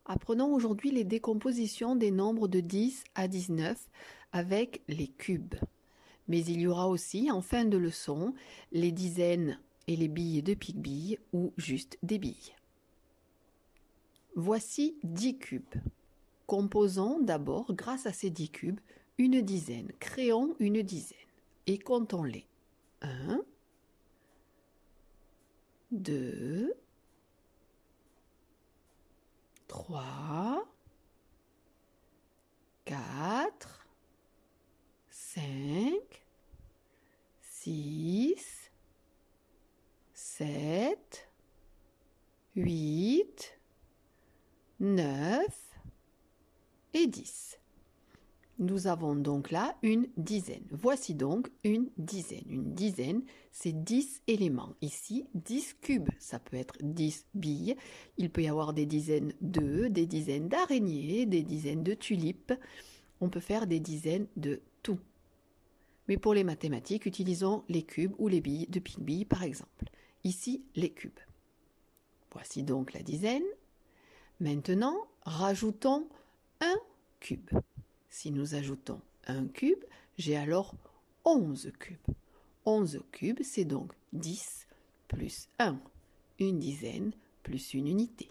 Apprenons aujourd'hui les décompositions des nombres de 10 à 19 avec les cubes. Mais il y aura aussi, en fin de leçon, les dizaines et les billes de pique-billes ou juste des billes. Voici 10 cubes. Composons d'abord, grâce à ces 10 cubes, une dizaine. Créons une dizaine et comptons-les. 1, 2, 3, 4, 5, 6, 7, 8, 9 et 10. Nous avons donc là une dizaine. Voici donc une dizaine. Une dizaine, c'est 10 éléments. Ici, 10 cubes. Ça peut être 10 billes. Il peut y avoir des dizaines d'œufs, des dizaines d'araignées, des dizaines de tulipes. On peut faire des dizaines de tout. Mais pour les mathématiques, utilisons les cubes ou les billes de pique-billes par exemple. Ici, les cubes. Voici donc la dizaine. Maintenant, rajoutons un cube. Si nous ajoutons un cube, j'ai alors 11 cubes. 11 cubes, c'est donc 10 plus 1, une dizaine plus une unité.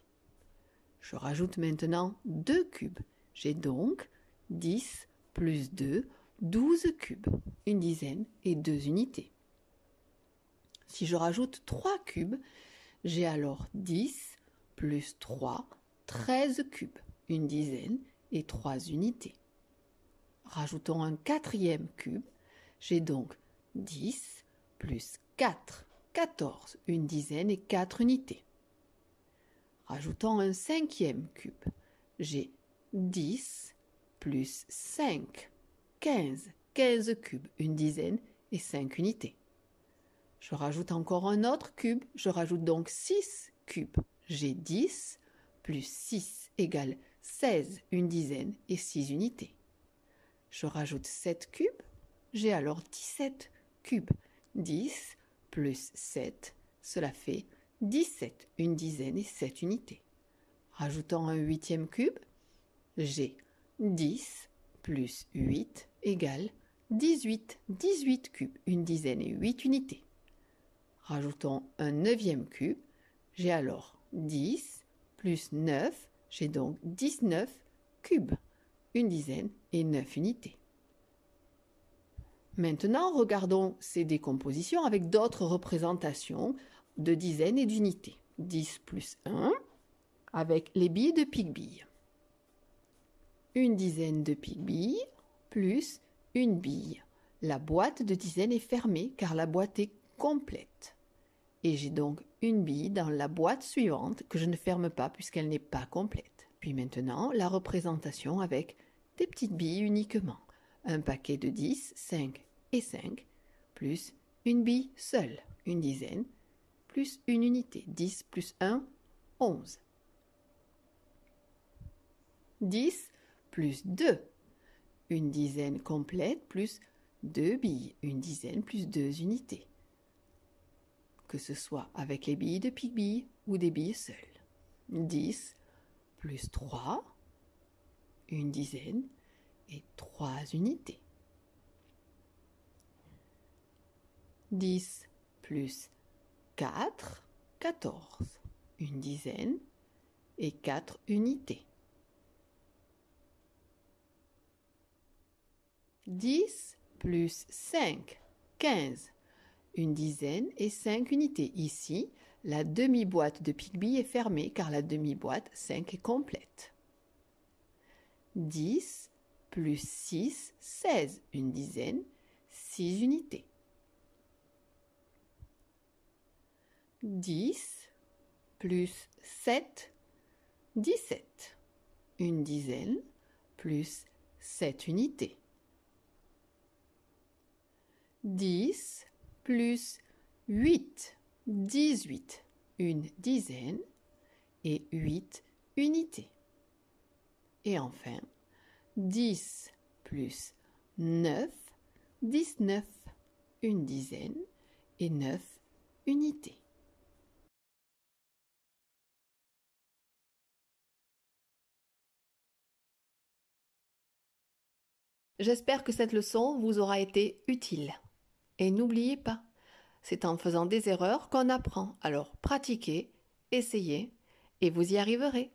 Je rajoute maintenant 2 cubes. J'ai donc 10 plus 2, 12 cubes, une dizaine et 2 unités. Si je rajoute 3 cubes, j'ai alors 10 plus 3, 13 cubes, une dizaine et 3 unités. Rajoutons un quatrième cube, j'ai donc 10 plus 4, 14, une dizaine et 4 unités. Rajoutons un cinquième cube, j'ai 10 plus 5, 15, 15 cubes, une dizaine et 5 unités. Je rajoute encore un autre cube, je rajoute donc 6 cubes. J'ai 10 plus 6 égale 16, une dizaine et 6 unités. Je rajoute 7 cubes, j'ai alors 17 cubes. 10 plus 7, cela fait 17, une dizaine et 7 unités. Rajoutons un huitième cube, j'ai 10 plus 8 égale 18, 18 cubes, une dizaine et 8 unités. Rajoutons un neuvième cube, j'ai alors 10 plus 9, j'ai donc 19 cubes, une dizaine et 9 unités. Maintenant, regardons ces décompositions avec d'autres représentations de dizaines et d'unités. 10 plus 1 avec les billes de pique-billes. Une dizaine de pique-billes plus une bille. La boîte de dizaines est fermée car la boîte est complète. Et j'ai donc une bille dans la boîte suivante que je ne ferme pas puisqu'elle n'est pas complète. Puis maintenant, la représentation avec des petites billes uniquement. Un paquet de 10, 5 et 5, plus une bille seule, une dizaine, plus une unité. 10 plus 1, 11. 10 plus 2, une dizaine complète, plus 2 billes, une dizaine plus 2 unités. Que ce soit avec les billes de pique-billes ou des billes seules. 10 plus 3, une dizaine et 3 unités. 10 plus 4, 14, une dizaine et 4 unités. 10 plus 5, 15, une dizaine et 5 unités. Ici, la demi-boîte de pique-billes est fermée car la demi-boîte 5 est complète. 10 plus 6, 16, une dizaine, 6 unités. 10 plus 7, 17, une dizaine, plus 7 unités. 10 plus 8, 18, une dizaine et 8 unités. Et enfin, 10 plus 9, 19, une dizaine et 9 unités. J'espère que cette leçon vous aura été utile. Et n'oubliez pas, c'est en faisant des erreurs qu'on apprend. Alors pratiquez, essayez, et vous y arriverez.